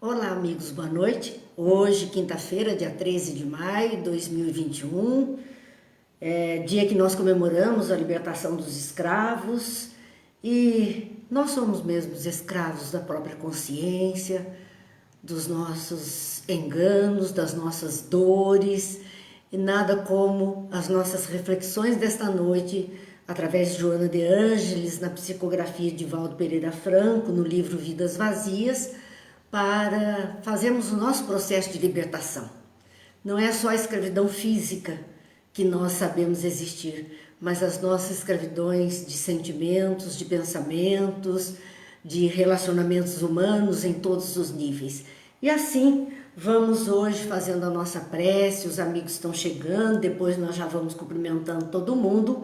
Olá, amigos, boa noite. Hoje, quinta-feira, dia 13 de maio de 2021, dia que nós comemoramos a libertação dos escravos e nós somos mesmos escravos da própria consciência, dos nossos enganos, das nossas dores e nada como as nossas reflexões desta noite através de Joana de Ângeles, na psicografia de Valdo Pereira Franco, no livro Vidas Vazias, para fazermos o nosso processo de libertação. Não é só a escravidão física que nós sabemos existir, mas as nossas escravidões de sentimentos, de pensamentos, de relacionamentos humanos em todos os níveis. E assim, vamos hoje fazendo a nossa prece, os amigos estão chegando, depois nós já vamos cumprimentando todo mundo,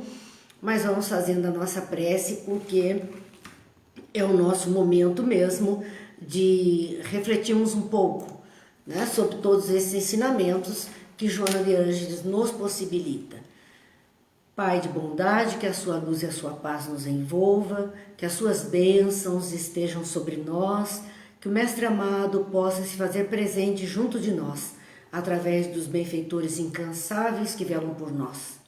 mas vamos fazendo a nossa prece porque é o nosso momento mesmo de refletirmos um pouco, né, sobre todos esses ensinamentos que Joana de Ângeles nos possibilita. Pai de bondade, que a sua luz e a sua paz nos envolva, que as suas bênçãos estejam sobre nós, que o Mestre amado possa se fazer presente junto de nós, através dos benfeitores incansáveis que velam por nós.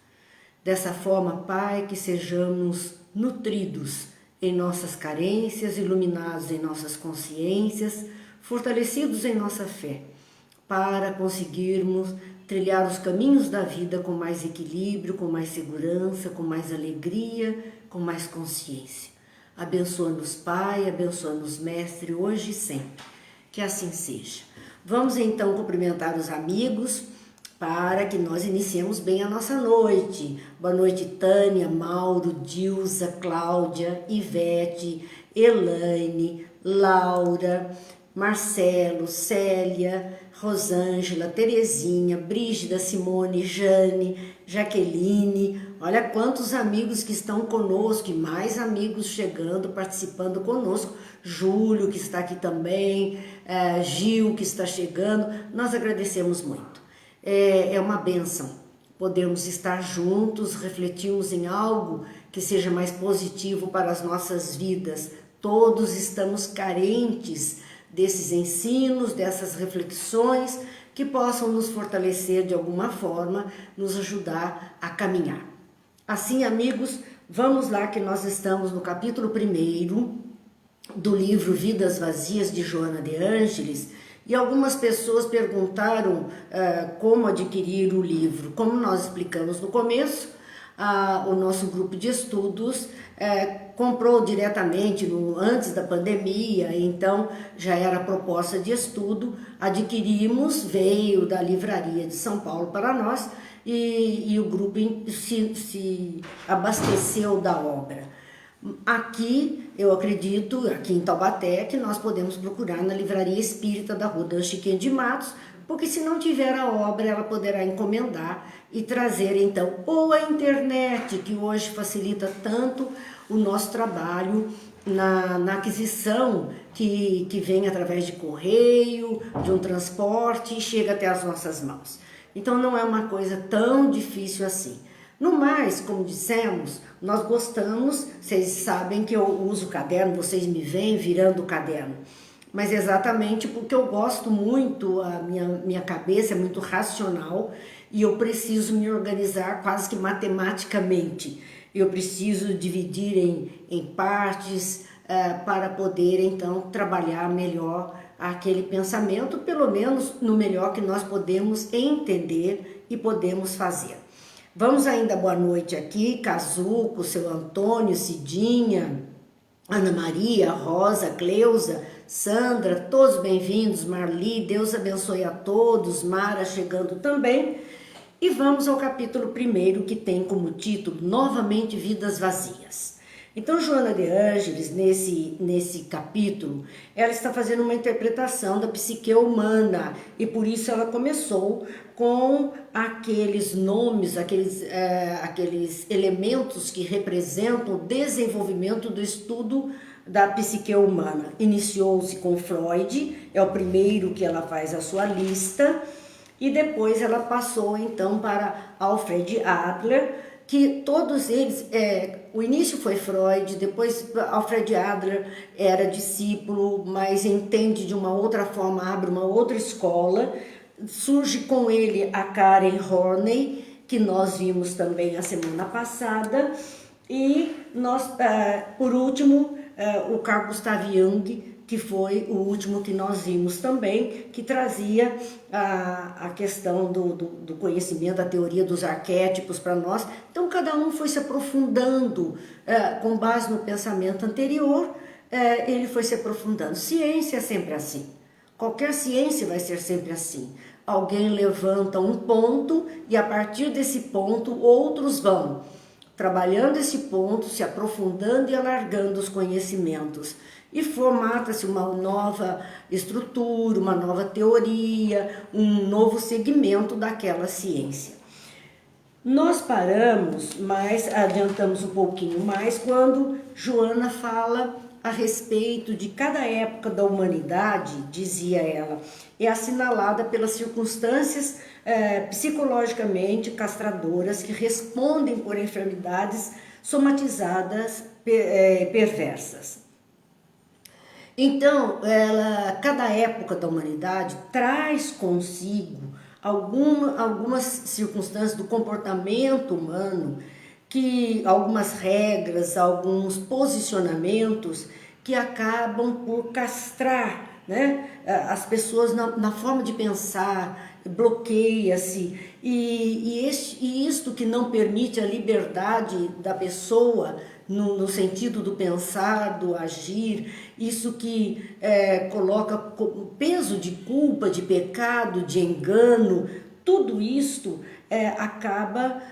Dessa forma, Pai, que sejamos nutridos em nossas carências, iluminados em nossas consciências, fortalecidos em nossa fé, para conseguirmos trilhar os caminhos da vida com mais equilíbrio, com mais segurança, com mais alegria, com mais consciência. Abençoa-nos, Pai, abençoa-nos, Mestre, hoje e sempre. Que assim seja. Vamos então cumprimentar os amigos para que nós iniciemos bem a nossa noite. Boa noite, Tânia, Mauro, Dilza, Cláudia, Ivete, Elaine, Laura, Marcelo, Célia, Rosângela, Terezinha, Brígida, Simone, Jane, Jaqueline. Olha quantos amigos que estão conosco e mais amigos chegando, participando conosco. Júlio, que está aqui também, Gil, que está chegando. Nós agradecemos muito. É uma bênção podermos estar juntos, refletirmos em algo que seja mais positivo para as nossas vidas. Todos estamos carentes desses ensinos, dessas reflexões que possam nos fortalecer de alguma forma, nos ajudar a caminhar. Assim, amigos, vamos lá que nós estamos no capítulo 1 do livro Vidas Vazias de Joana de Ângeles. E algumas pessoas perguntaram como adquirir o livro. Como nós explicamos no começo, o nosso grupo de estudos comprou diretamente antes da pandemia, então já era proposta de estudo, adquirimos, veio da livraria de São Paulo para nós e o grupo se abasteceu da obra. Aqui, eu acredito, aqui em Taubaté, que nós podemos procurar na Livraria Espírita da Rua Dan Chiquinho de Matos, porque se não tiver a obra, ela poderá encomendar e trazer, então, ou a internet, que hoje facilita tanto o nosso trabalho na aquisição, que vem através de correio, de um transporte e chega até as nossas mãos. Então, não é uma coisa tão difícil assim. No mais, como dissemos, nós gostamos, vocês sabem que eu uso caderno, vocês me veem virando o caderno, mas exatamente porque eu gosto muito, a minha cabeça é muito racional e eu preciso me organizar quase que matematicamente. Eu preciso dividir em partes para poder então trabalhar melhor aquele pensamento, pelo menos no melhor que nós podemos entender e podemos fazer. Vamos ainda boa noite aqui, Cazuco, seu Antônio, Cidinha, Ana Maria, Rosa, Cleusa, Sandra, todos bem-vindos, Marli, Deus abençoe a todos, Mara chegando também. E vamos ao capítulo 1, que tem como título, Novamente Vidas Vazias. Então, Joana de Ângeles, nesse capítulo, ela está fazendo uma interpretação da psique humana e por isso ela começou com aqueles nomes, aqueles elementos que representam o desenvolvimento do estudo da psique humana. Iniciou-se com Freud, é o primeiro que ela faz a sua lista, e depois ela passou então para Alfred Adler, que todos eles, o início foi Freud, depois Alfred Adler era discípulo, mas entende de uma outra forma, abre uma outra escola, surge com ele a Karen Horney, que nós vimos também a semana passada, e nós, por último, o Carl Gustav Jung, que foi o último que nós vimos também, que trazia a questão do conhecimento, a teoria dos arquétipos para nós. Então, cada um foi se aprofundando com base no pensamento anterior, ele foi se aprofundando. Ciência é sempre assim. Qualquer ciência vai ser sempre assim. Alguém levanta um ponto e a partir desse ponto outros vão trabalhando esse ponto, se aprofundando e alargando os conhecimentos. E formata-se uma nova estrutura, uma nova teoria, um novo segmento daquela ciência. Nós paramos, mas adiantamos um pouquinho mais, quando Joana fala a respeito de cada época da humanidade, dizia ela, é assinalada pelas circunstâncias psicologicamente castradoras que respondem por enfermidades somatizadas perversas. Então, cada época da humanidade traz consigo algumas circunstâncias do comportamento humano, algumas regras, alguns posicionamentos que acabam por castrar, né, as pessoas na forma de pensar, bloqueia-se, e isto que não permite a liberdade da pessoa no sentido do pensar, do agir, isso que coloca peso de culpa, de pecado, de engano, tudo isto acaba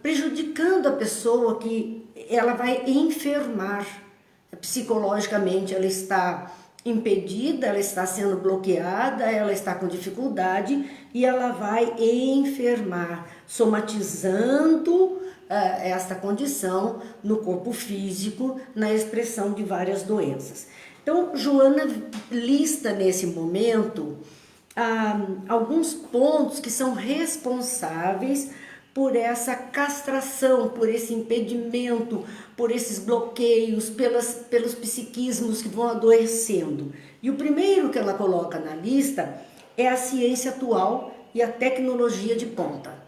prejudicando a pessoa, que ela vai enfermar psicologicamente, ela está impedida, ela está sendo bloqueada, ela está com dificuldade e ela vai enfermar, somatizando esta condição no corpo físico, na expressão de várias doenças. Então, Joana lista nesse momento alguns pontos que são responsáveis por essa castração, por esse impedimento, por esses bloqueios, pelos psiquismos que vão adoecendo. E o primeiro que ela coloca na lista é a ciência atual e a tecnologia de ponta.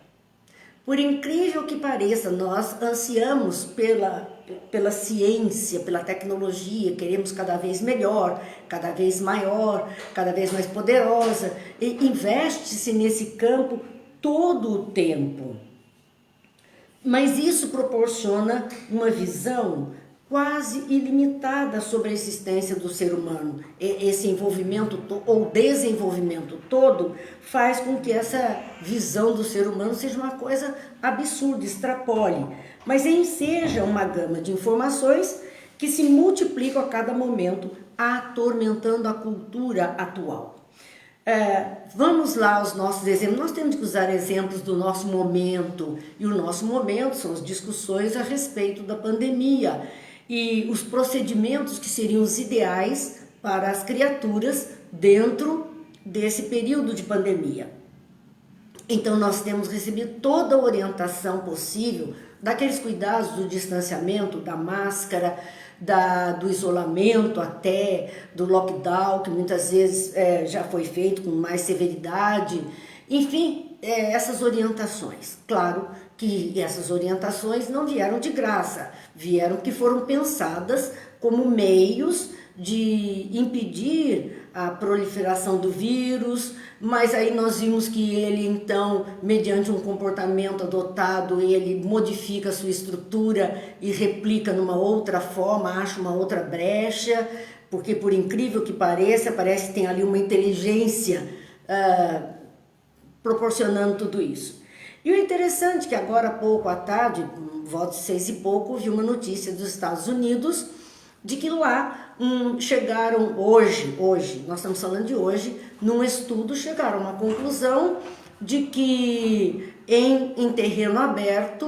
Por incrível que pareça, nós ansiamos pela ciência, pela tecnologia, queremos cada vez melhor, cada vez maior, cada vez mais poderosa, e investe-se nesse campo todo o tempo. Mas isso proporciona uma visão quase ilimitada sobre a existência do ser humano. Esse envolvimento ou desenvolvimento todo faz com que essa visão do ser humano seja uma coisa absurda, extrapole, mas enseja uma gama de informações que se multiplicam a cada momento, atormentando a cultura atual. Vamos lá aos nossos exemplos. Nós temos que usar exemplos do nosso momento, e o nosso momento são as discussões a respeito da pandemia e os procedimentos que seriam os ideais para as criaturas dentro desse período de pandemia. Então nós temos recebido toda a orientação possível daqueles cuidados do distanciamento, da máscara, do isolamento, até do lockdown, que muitas vezes já foi feito com mais severidade, enfim, essas orientações. Claro que essas orientações não vieram de graça, vieram que foram pensadas como meios de impedir a proliferação do vírus, mas aí nós vimos que ele então, mediante um comportamento adotado, ele modifica a sua estrutura e replica numa outra forma, acha uma outra brecha, porque por incrível que pareça, parece que tem ali uma inteligência proporcionando tudo isso. E o interessante é que agora há pouco à tarde, volta de 6 e pouco, vi uma notícia dos Estados Unidos de que lá chegaram hoje, nós estamos falando de hoje, num estudo chegaram a uma conclusão de que em terreno aberto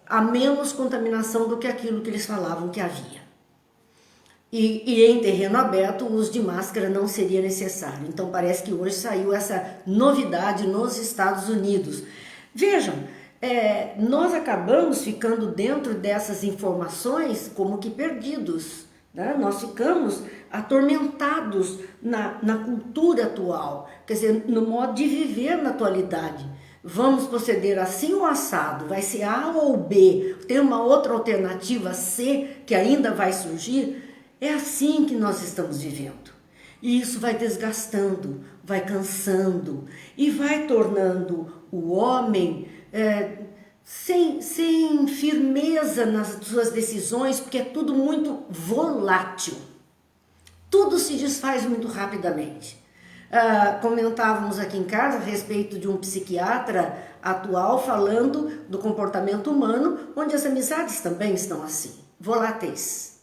há menos contaminação do que aquilo que eles falavam que havia. E em terreno aberto o uso de máscara não seria necessário. Então parece que hoje saiu essa novidade nos Estados Unidos. Vejam, nós acabamos ficando dentro dessas informações como que perdidos, né? Nós ficamos atormentados na cultura atual, quer dizer, no modo de viver na atualidade. Vamos proceder assim ou assado? Vai ser A ou B? Tem uma outra alternativa C que ainda vai surgir? É assim que nós estamos vivendo. E isso vai desgastando, vai cansando e vai tornando o homem sem firmeza nas suas decisões, porque é tudo muito volátil. Tudo se desfaz muito rapidamente. Comentávamos aqui em casa a respeito de um psiquiatra atual falando do comportamento humano, onde as amizades também estão assim, voláteis.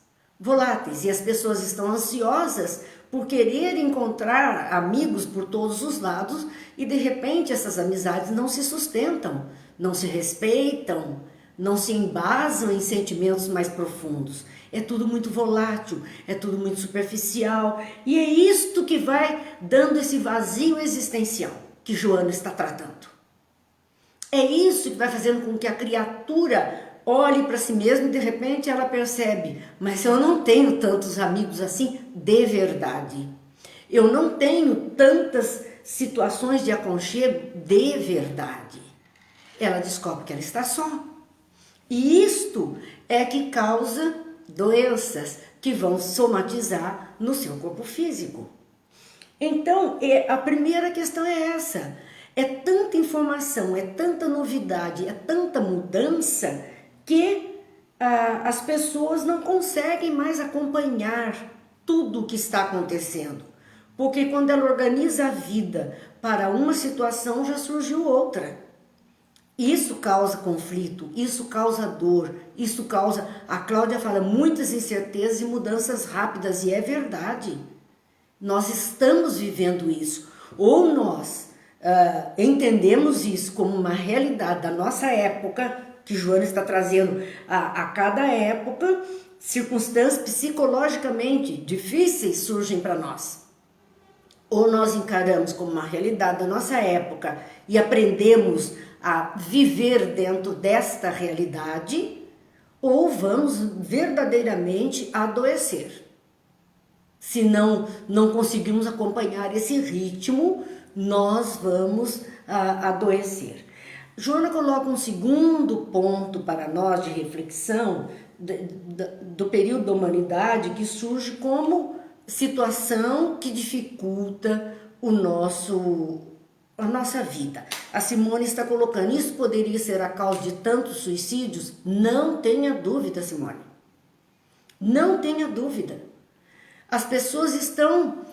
E as pessoas estão ansiosas por querer encontrar amigos por todos os lados e de repente essas amizades não se sustentam, não se respeitam, não se embasam em sentimentos mais profundos. É tudo muito volátil, é tudo muito superficial e é isto que vai dando esse vazio existencial que Joana está tratando. É isso que vai fazendo com que a criatura olhe para si mesma e de repente ela percebe, mas eu não tenho tantos amigos assim de verdade. Eu não tenho tantas situações de aconchego de verdade. Ela descobre que ela está só. E isto é que causa doenças que vão somatizar no seu corpo físico. Então, a primeira questão é essa. É tanta informação, é tanta novidade, é tanta mudança que as pessoas não conseguem mais acompanhar tudo o que está acontecendo. Porque quando ela organiza a vida para uma situação, já surgiu outra. Isso causa conflito, isso causa dor, isso causa, a Cláudia fala, muitas incertezas e mudanças rápidas, e é verdade. Nós estamos vivendo isso. Ou nós entendemos isso como uma realidade da nossa época, que Joana está trazendo a cada época, circunstâncias psicologicamente difíceis surgem para nós. Ou nós encaramos como uma realidade da nossa época e aprendemos a viver dentro desta realidade, ou vamos verdadeiramente adoecer. Se não conseguimos acompanhar esse ritmo, nós vamos adoecer. Joana coloca um segundo ponto para nós de reflexão do período da humanidade que surge como situação que dificulta a nossa vida. A Simone está colocando, isso poderia ser a causa de tantos suicídios? Não tenha dúvida, Simone. Não tenha dúvida. As pessoas estão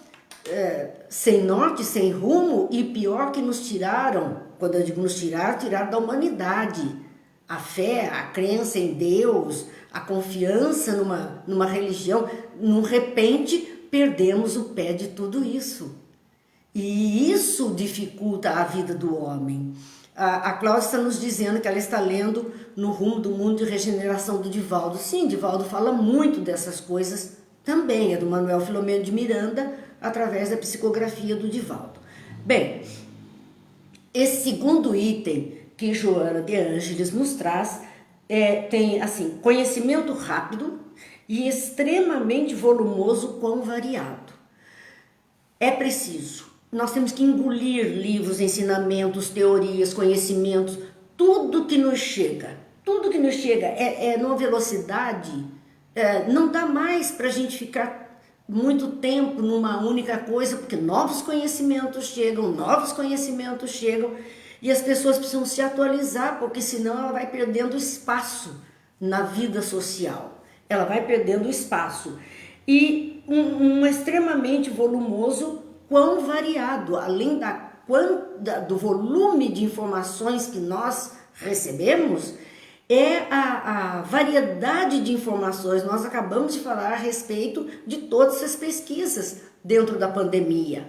sem norte, sem rumo, e pior que nos tiraram, quando eu digo nos tiraram da humanidade. A fé, a crença em Deus, a confiança numa religião, de repente perdemos o pé de tudo isso. E isso dificulta a vida do homem. A Cláudia está nos dizendo que ela está lendo No Rumo do Mundo de Regeneração do Divaldo. Sim, Divaldo fala muito dessas coisas também, é do Manuel Filomeno de Miranda, através da psicografia do Divaldo. Bem, esse segundo item que Joana de Ângeles nos traz tem assim, conhecimento rápido e extremamente volumoso com variado. É preciso. Nós temos que engolir livros, ensinamentos, teorias, conhecimentos, tudo que nos chega é numa velocidade, não dá mais para a gente ficar muito tempo numa única coisa, porque novos conhecimentos chegam e as pessoas precisam se atualizar, porque senão ela vai perdendo espaço na vida social, ela vai perdendo espaço. E um extremamente volumoso, quão variado, além do volume de informações que nós recebemos, é a variedade de informações. Nós acabamos de falar a respeito de todas essas pesquisas dentro da pandemia.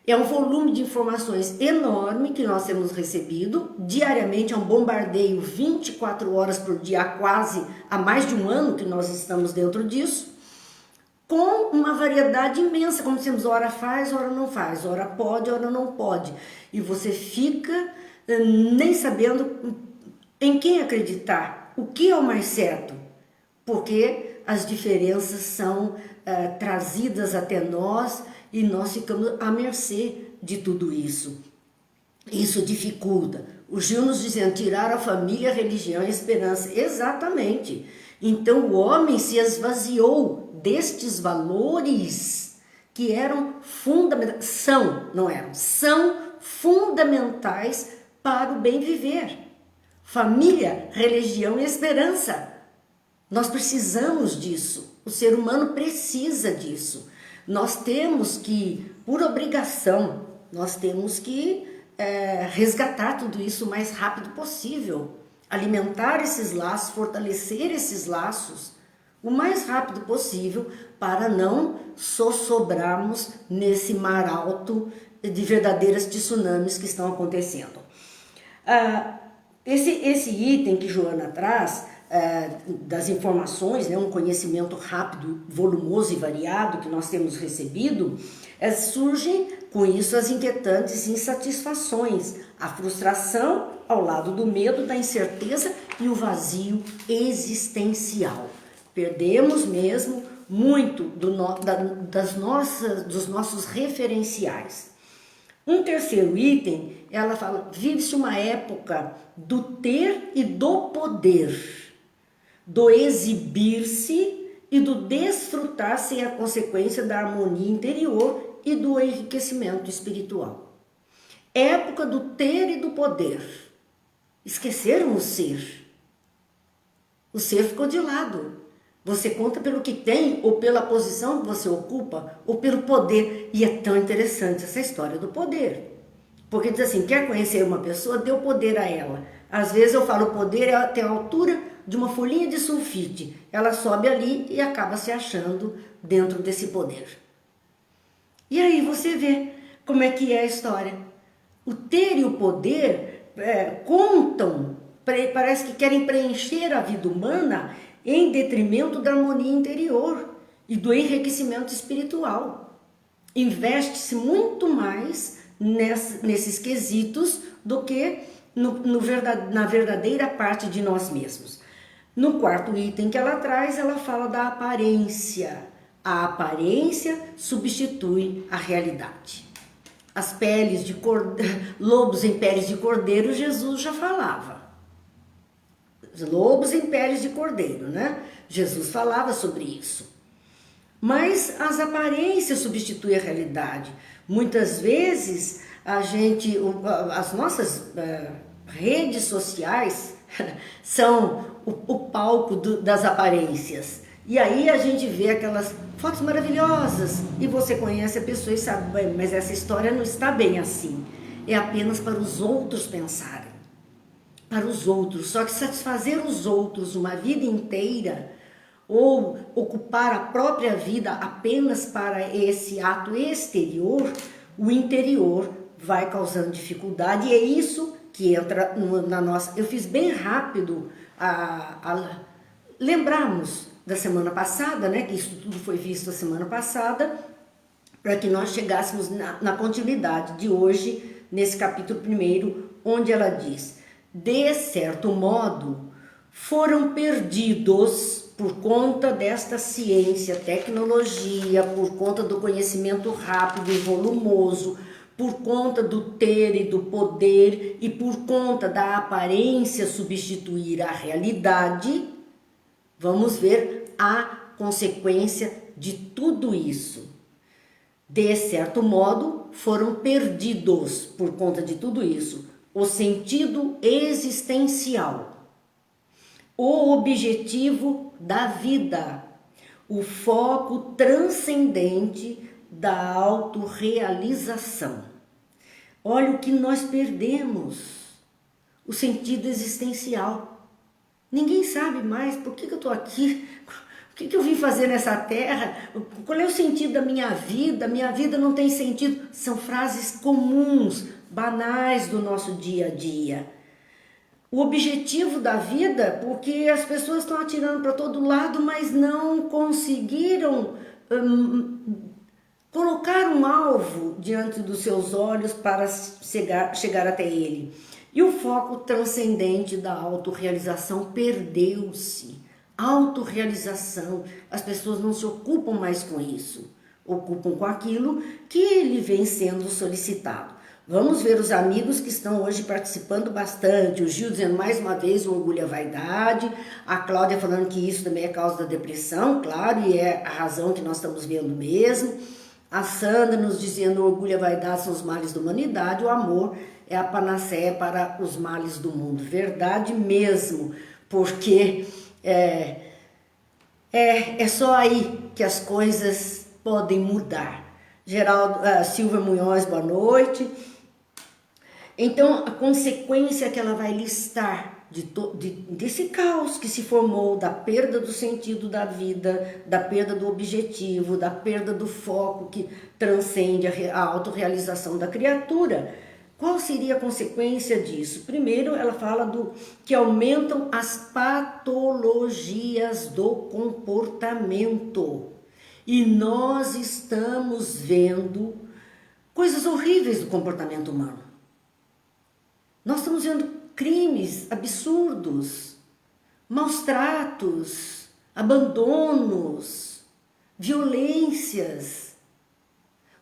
É um volume de informações enorme que nós temos recebido diariamente, é um bombardeio 24 horas por dia, quase há mais de um ano que nós estamos dentro disso, com uma variedade imensa, como dizemos, hora faz, hora não faz, hora pode, hora não pode. E você fica nem sabendo Em quem acreditar? O que é o mais certo? Porque as diferenças são trazidas até nós e nós ficamos à mercê de tudo isso. Isso dificulta. O Gil nos dizendo, tirar a família, a religião e a esperança. Exatamente. Então o homem se esvaziou destes valores que eram fundamentais, são fundamentais para o bem viver. Família, religião e esperança. Nós precisamos disso. O ser humano precisa disso. Nós temos que, por obrigação, nós temos que resgatar tudo isso o mais rápido possível. Alimentar esses laços, fortalecer esses laços o mais rápido possível para não sossobrarmos nesse mar alto de verdadeiras tsunamis que estão acontecendo. Esse item que Joana traz, das informações, né, um conhecimento rápido, volumoso e variado que nós temos recebido, surgem com isso as inquietantes insatisfações, a frustração ao lado do medo, da incerteza e o vazio existencial. Perdemos mesmo muito dos nossos referenciais. Um terceiro item, ela fala, vive-se uma época do ter e do poder, do exibir-se e do desfrutar sem a consequência da harmonia interior e do enriquecimento espiritual. Época do ter e do poder. Esqueceram o ser. O ser ficou de lado. Você conta pelo que tem, ou pela posição que você ocupa, ou pelo poder. E é tão interessante essa história do poder. Porque diz assim, quer conhecer uma pessoa, dê o poder a ela. Às vezes eu falo, o poder é até a altura de uma folhinha de sulfite. Ela sobe ali e acaba se achando dentro desse poder. E aí você vê como é que é a história. O ter e o poder contam, parece que querem preencher a vida humana em detrimento da harmonia interior e do enriquecimento espiritual. Investe-se muito mais nesses quesitos do que na verdadeira parte de nós mesmos. No quarto item que ela traz, ela fala da aparência. A aparência substitui a realidade. As peles de lobos em peles de cordeiro, Jesus já falava. Lobos em peles de cordeiro, né? Jesus falava sobre isso. Mas as aparências substituem a realidade. Muitas vezes as nossas redes sociais são o palco das aparências. E aí a gente vê aquelas fotos maravilhosas e você conhece a pessoa e sabe, mas essa história não está bem assim. É apenas para os outros pensarem. Para os outros. Só que satisfazer os outros uma vida inteira ou ocupar a própria vida apenas para esse ato exterior, o interior vai causando dificuldade e é isso que entra na nossa... Eu fiz bem rápido lembrarmos da semana passada, né, que isso tudo foi visto a semana passada, para que nós chegássemos na continuidade de hoje, nesse capítulo 1, onde ela diz: de certo modo, foram perdidos por conta desta ciência, tecnologia, por conta do conhecimento rápido e volumoso, por conta do ter e do poder e por conta da aparência substituir a realidade. Vamos ver a consequência de tudo isso. De certo modo, foram perdidos por conta de tudo isso o sentido existencial, o objetivo da vida, o foco transcendente da autorrealização. Olha o que nós perdemos, o sentido existencial. Ninguém sabe mais por que eu estou aqui, o que eu vim fazer nessa terra, qual é o sentido da minha vida não tem sentido. São frases comuns, banais do nosso dia a dia. O objetivo da vida, porque as pessoas estão atirando para todo lado, mas não conseguiram colocar um alvo diante dos seus olhos para chegar até ele. E o foco transcendente da autorrealização perdeu-se. Autorrealização, as pessoas não se ocupam mais com isso, ocupam com aquilo que lhe vem sendo solicitado. Vamos ver os amigos que estão hoje participando bastante. O Gil dizendo mais uma vez o orgulho e a vaidade. A Cláudia falando que isso também é causa da depressão, claro, e é a razão que nós estamos vendo mesmo. A Sandra nos dizendo o orgulho e a vaidade são os males da humanidade, o amor é a panaceia para os males do mundo. Verdade mesmo, porque é só aí que as coisas podem mudar. Geraldo, Silvia Munhoz, boa noite. Então, a consequência que ela vai listar desse caos que se formou, da perda do sentido da vida, da perda do objetivo, da perda do foco que transcende a autorrealização da criatura, qual seria a consequência disso? Primeiro, ela fala que aumentam as patologias do comportamento. E nós estamos vendo coisas horríveis do comportamento humano. Nós estamos vendo crimes absurdos, maus tratos, abandonos, violências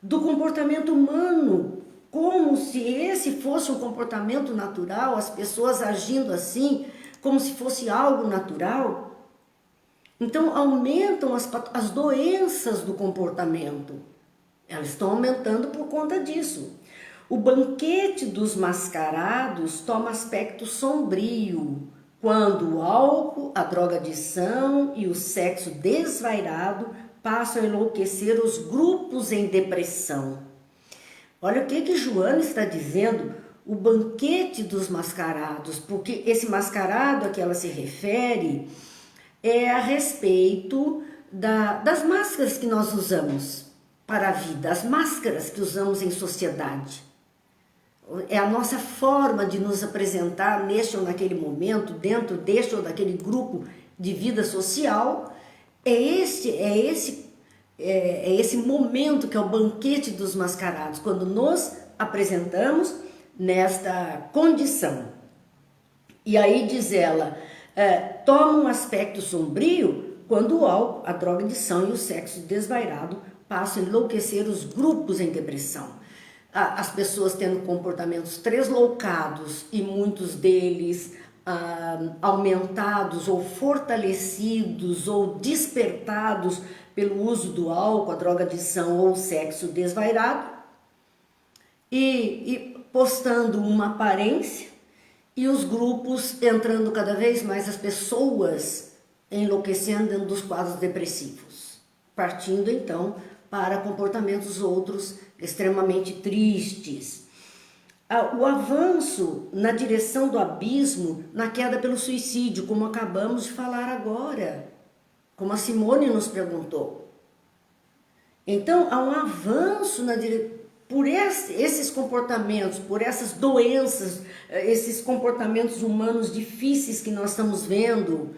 do comportamento humano, como se esse fosse um comportamento natural, as pessoas agindo assim, como se fosse algo natural. Então aumentam as doenças do comportamento, elas estão aumentando por conta disso. O banquete dos mascarados toma aspecto sombrio, quando o álcool, a drogadição e o sexo desvairado passam a enlouquecer os grupos em depressão. Olha o que Joana está dizendo, o banquete dos mascarados, porque esse mascarado a que ela se refere é a respeito das máscaras que nós usamos para a vida, as máscaras que usamos em sociedade. É a nossa forma de nos apresentar neste ou naquele momento, dentro deste ou daquele grupo de vida social. É esse momento que é o banquete dos mascarados, quando nos apresentamos nesta condição. E aí diz ela, toma um aspecto sombrio quando o álcool, a drogadição e o sexo desvairado passam a enlouquecer os grupos em depressão. As pessoas tendo comportamentos tresloucados e muitos deles aumentados ou fortalecidos ou despertados pelo uso do álcool, a drogadição ou o sexo desvairado e postando uma aparência e os grupos entrando cada vez mais, as pessoas enlouquecendo dentro dos quadros depressivos, partindo então para comportamentos outros extremamente tristes. O avanço na direção do abismo, na queda pelo suicídio, como acabamos de falar agora, como a Simone nos perguntou. Então, há um avanço por esses comportamentos, por essas doenças, esses comportamentos humanos difíceis que nós estamos vendo,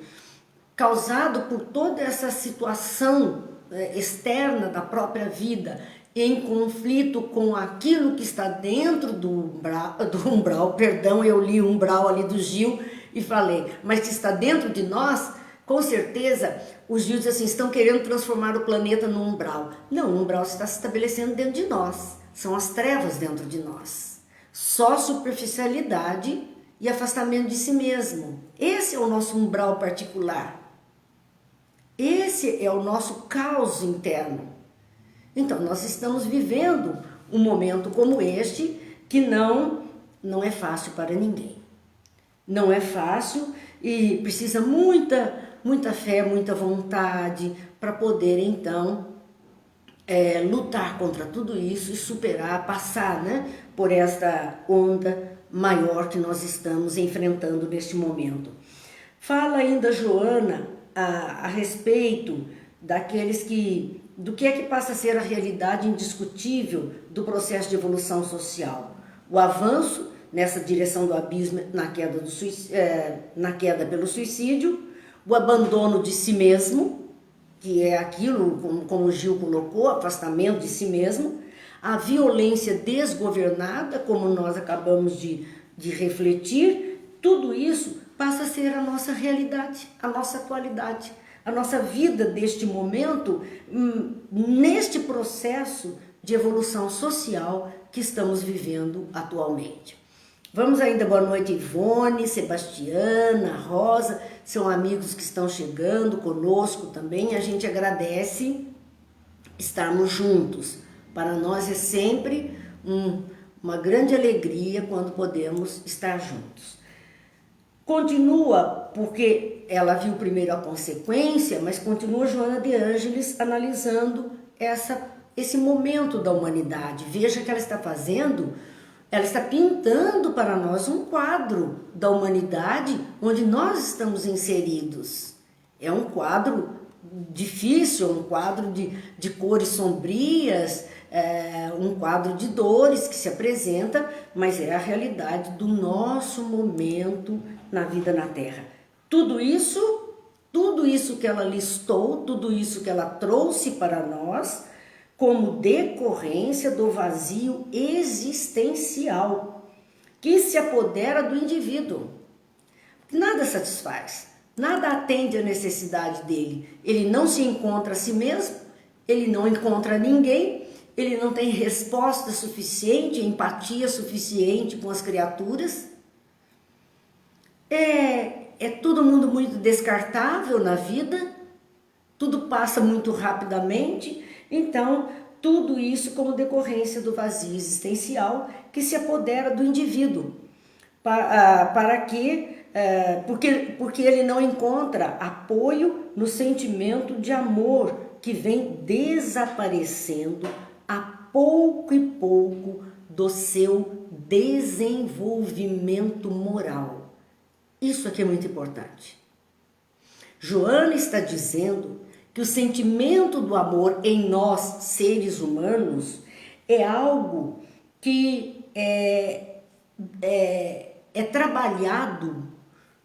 causado por toda essa situação externa da própria vida, em conflito com aquilo que está dentro do umbral, perdão, eu li o umbral ali do Gil e falei, mas que está dentro de nós, com certeza, o Gil diz assim, estão querendo transformar o planeta num umbral. Não, o umbral está se estabelecendo dentro de nós, são as trevas dentro de nós. Só superficialidade e afastamento de si mesmo. Esse é o nosso umbral particular. Esse é o nosso caos interno. Então, nós estamos vivendo um momento como este que não é fácil para ninguém. Não é fácil e precisa muita fé, muita vontade para poder, então, lutar contra tudo isso e superar, passar, por esta onda maior que nós estamos enfrentando neste momento. Fala ainda, Joana, a respeito do que é que passa a ser a realidade indiscutível do processo de evolução social. O avanço nessa direção do abismo na queda pelo suicídio, o abandono de si mesmo, que é aquilo, como o Gil colocou, afastamento de si mesmo, a violência desgovernada, como nós acabamos de de refletir, tudo isso passa a ser a nossa realidade, a nossa atualidade, a nossa vida deste momento, neste processo de evolução social que estamos vivendo atualmente. Vamos ainda, boa noite, Ivone, Sebastiana, Rosa, são amigos que estão chegando conosco também. A gente agradece estarmos juntos. Para nós é sempre uma grande alegria quando podemos estar juntos. Continua, porque ela viu primeiro a consequência, mas continua Joana de Ângeles analisando esse momento da humanidade. Veja que ela está fazendo, ela está pintando para nós um quadro da humanidade onde nós estamos inseridos. É um quadro difícil, um quadro de cores sombrias, um quadro de dores que se apresenta, mas é a realidade do nosso momento na vida na Terra. Tudo isso que ela listou, tudo isso que ela trouxe para nós, como decorrência do vazio existencial que se apodera do indivíduo. Nada satisfaz, nada atende à necessidade dele. Ele não se encontra a si mesmo, ele não encontra ninguém, ele não tem resposta suficiente, empatia suficiente com as criaturas. É todo mundo muito descartável na vida, tudo passa muito rapidamente. Então, tudo isso como decorrência do vazio existencial que se apodera do indivíduo, porque ele não encontra apoio no sentimento de amor que vem desaparecendo a pouco e pouco do seu desenvolvimento moral. Isso aqui é muito importante. Joana está dizendo que o sentimento do amor em nós, seres humanos, é algo que é trabalhado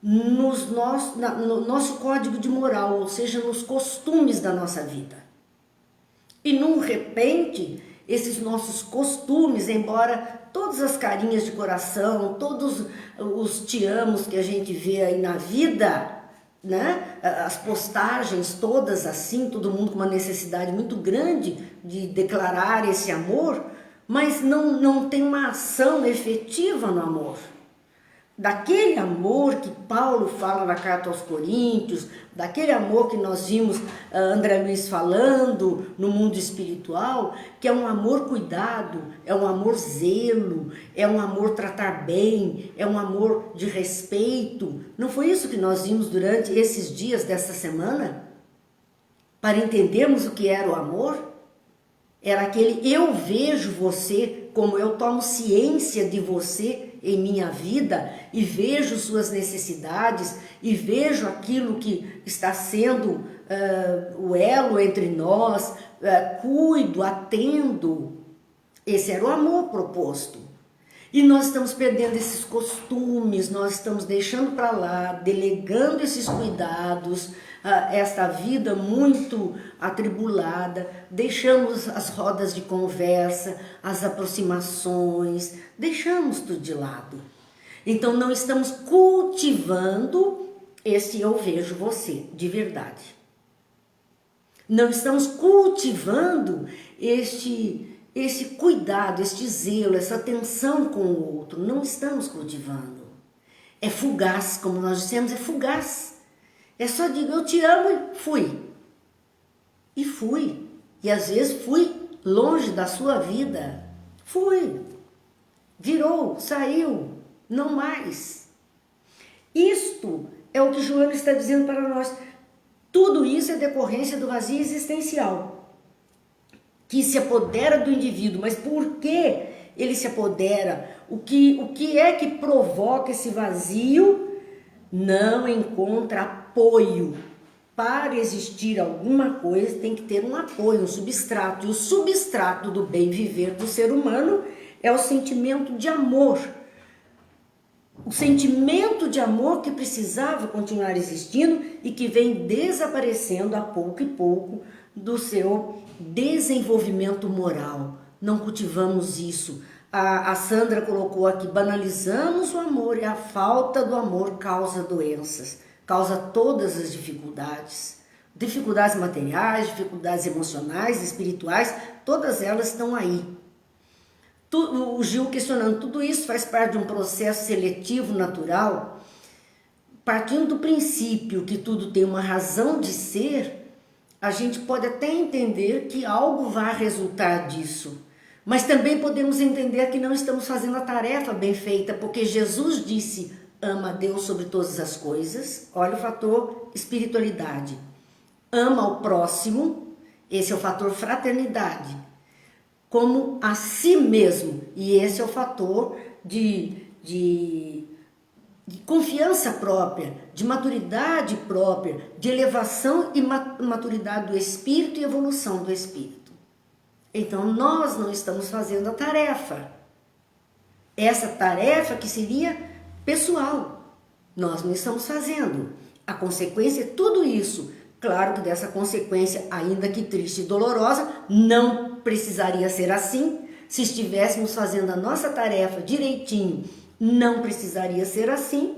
no nosso código de moral, ou seja, nos costumes da nossa vida. E, num repente, esses nossos costumes, embora todas as carinhas de coração, todos os te amos que a gente vê aí na vida, né? As postagens todas assim, todo mundo com uma necessidade muito grande de declarar esse amor, mas não tem uma ação efetiva no amor. Daquele amor que Paulo fala na carta aos Coríntios, daquele amor que nós vimos André Luiz falando no mundo espiritual, que é um amor cuidado, é um amor zelo, é um amor tratar bem, é um amor de respeito. Não foi isso que nós vimos durante esses dias dessa semana? Para entendermos o que era o amor? Era aquele eu vejo você como eu tomo ciência de você em minha vida e vejo suas necessidades e vejo aquilo que está sendo o elo entre nós, cuido, atendo. Esse era o amor proposto. E nós estamos perdendo esses costumes, nós estamos deixando para lá, delegando esses cuidados, esta vida muito atribulada, deixamos as rodas de conversa, as aproximações, deixamos tudo de lado. Então não estamos cultivando esse eu vejo você de verdade. Não estamos cultivando esse cuidado, este zelo, essa atenção com o outro. Não estamos cultivando. É fugaz, como nós dissemos, é fugaz. É só dizer, eu te amo e fui. E fui. E às vezes fui longe da sua vida. Fui. Virou, saiu, não mais. Isto é o que Joana está dizendo para nós. Tudo isso é decorrência do vazio existencial, que se apodera do indivíduo. Mas por que ele se apodera? O que é que provoca esse vazio? Não encontra apoio. Para existir alguma coisa tem que ter um apoio, um substrato. E o substrato do bem viver do ser humano é o sentimento de amor. O sentimento de amor que precisava continuar existindo e que vem desaparecendo a pouco e pouco do seu desenvolvimento moral. Não cultivamos isso. A Sandra colocou aqui, banalizamos o amor e a falta do amor causa doenças, causa todas as dificuldades. Dificuldades materiais, dificuldades emocionais, espirituais, todas elas estão aí. O Gil questionando, tudo isso faz parte de um processo seletivo natural, partindo do princípio que tudo tem uma razão de ser, a gente pode até entender que algo vai resultar disso. Mas também podemos entender que não estamos fazendo a tarefa bem feita, porque Jesus disse, ama a Deus sobre todas as coisas. Olha o fator espiritualidade. Ama o próximo, esse é o fator fraternidade, como a si mesmo. E esse é o fator de confiança própria, de maturidade própria, de elevação e maturidade do espírito e evolução do espírito. Então, nós não estamos fazendo a tarefa. Essa tarefa que seria pessoal, nós não estamos fazendo. A consequência é tudo isso. Claro que dessa consequência, ainda que triste e dolorosa, não precisaria ser assim. Se estivéssemos fazendo a nossa tarefa direitinho, não precisaria ser assim.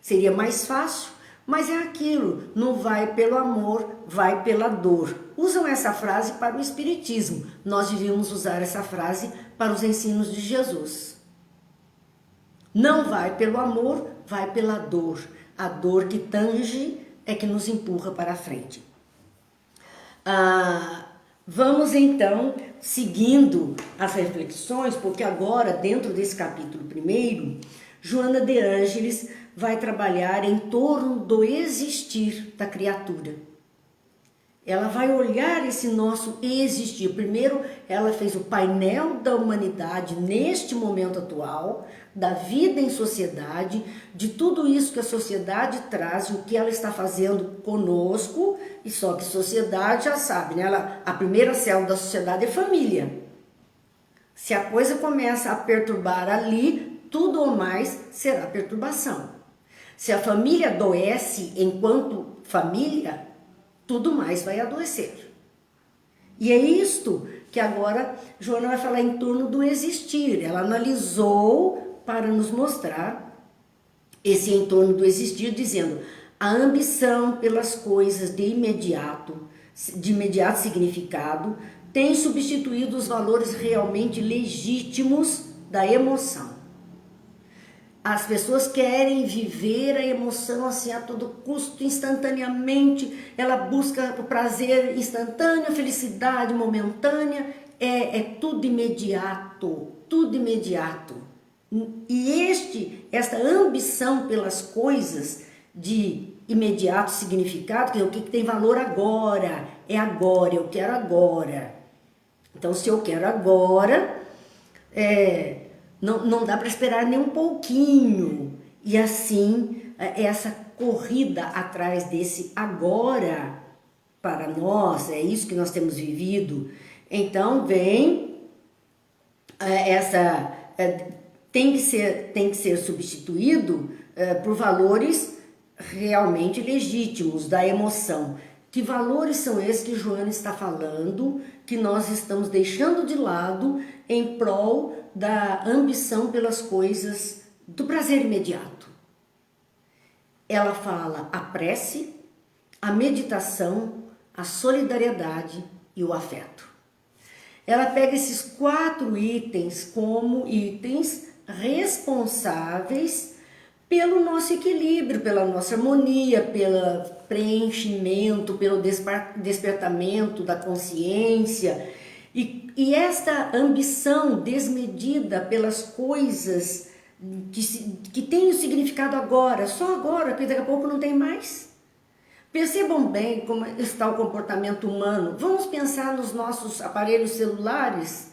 Seria mais fácil. Mas é aquilo, não vai pelo amor, vai pela dor. Usam essa frase para o espiritismo. Nós devíamos usar essa frase para os ensinos de Jesus. Não vai pelo amor, vai pela dor. A dor que tange é que nos empurra para a frente. Vamos então, seguindo as reflexões, porque agora, dentro desse capítulo 1, Joana de Ângeles vai trabalhar em torno do existir da criatura. Ela vai olhar esse nosso existir. Primeiro, ela fez o painel da humanidade neste momento atual, da vida em sociedade, de tudo isso que a sociedade traz, o que ela está fazendo conosco, e só que sociedade já sabe, né? A primeira célula da sociedade é família. Se a coisa começa a perturbar ali, tudo ou mais será perturbação. Se a família adoece enquanto família, tudo mais vai adoecer. E é isto que agora Joana vai falar em torno do existir. Ela analisou para nos mostrar esse entorno do existir, dizendo a ambição pelas coisas de imediato significado, tem substituído os valores realmente legítimos da emoção. As pessoas querem viver a emoção assim a todo custo, instantaneamente. Ela busca o prazer instantâneo, a felicidade momentânea. É tudo imediato, tudo imediato. E esta ambição pelas coisas de imediato significado, que é o que tem valor agora, eu quero agora. Então, se eu quero agora, não dá para esperar nem um pouquinho. E assim, essa corrida atrás desse agora para nós, é isso que nós temos vivido. Então vem tem que ser substituído por valores realmente legítimos da emoção. Que valores são esses que Joana está falando, que nós estamos deixando de lado em prol da ambição pelas coisas do prazer imediato? Ela fala a prece, a meditação, a solidariedade e o afeto. Ela pega esses 4 itens como itens responsáveis pelo nosso equilíbrio, pela nossa harmonia, pelo preenchimento, pelo despertamento da consciência. E esta ambição desmedida pelas coisas que tem o significado agora, só agora, porque daqui a pouco não tem mais. Percebam bem como está o comportamento humano. Vamos pensar nos nossos aparelhos celulares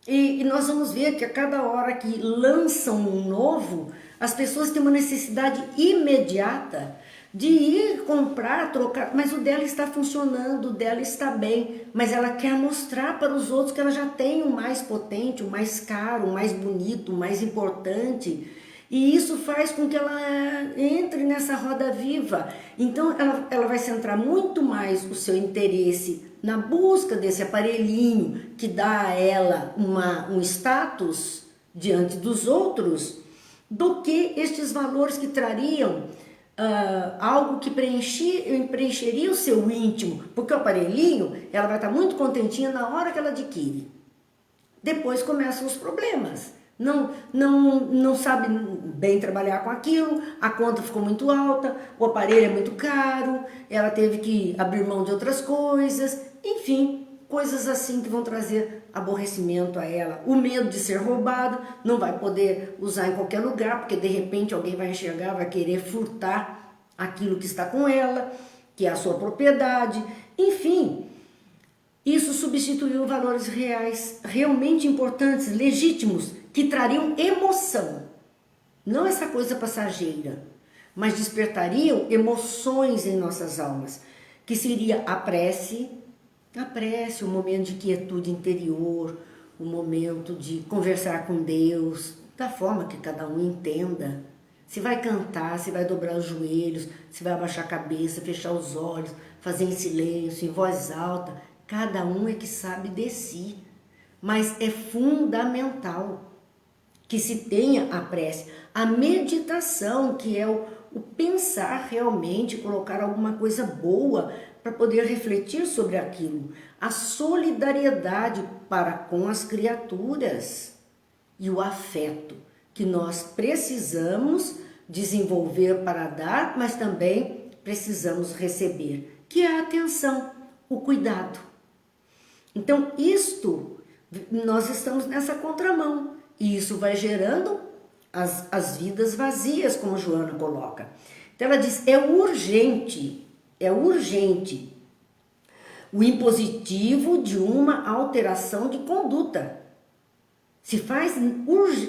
e nós vamos ver que a cada hora que lançam um novo, as pessoas têm uma necessidade imediata de ir comprar, trocar, mas o dela está funcionando, o dela está bem, mas ela quer mostrar para os outros que ela já tem o mais potente, o mais caro, o mais bonito, o mais importante. E isso faz com que ela entre nessa roda viva. Então ela vai centrar muito mais o seu interesse na busca desse aparelhinho que dá a ela um status diante dos outros do que estes valores que trariam algo que preencheria o seu íntimo, porque o aparelhinho, ela vai estar muito contentinha na hora que ela adquire. Depois começam os problemas. Não sabe bem trabalhar com aquilo, a conta ficou muito alta, o aparelho é muito caro, ela teve que abrir mão de outras coisas, enfim, coisas assim que vão trazer aborrecimento a ela. O medo de ser roubado, não vai poder usar em qualquer lugar, porque de repente alguém vai enxergar, vai querer furtar aquilo que está com ela, que é a sua propriedade, enfim. Isso substituiu valores reais, realmente importantes, legítimos, que trariam emoção. Não essa coisa passageira, mas despertariam emoções em nossas almas, que seria a prece, o momento de quietude interior, o momento de conversar com Deus, da forma que cada um entenda. Se vai cantar, se vai dobrar os joelhos, se vai abaixar a cabeça, fechar os olhos, fazer em silêncio, em voz alta, cada um é que sabe de si. Mas é fundamental que se tenha a prece, a meditação, que é o pensar realmente, colocar alguma coisa boa para poder refletir sobre aquilo, a solidariedade para com as criaturas e o afeto que nós precisamos desenvolver para dar, mas também precisamos receber, que é a atenção, o cuidado. Então, nós estamos nessa contramão, e isso vai gerando as vidas vazias, como Joana coloca. Então ela diz, é urgente o impositivo de uma alteração de conduta. Se faz,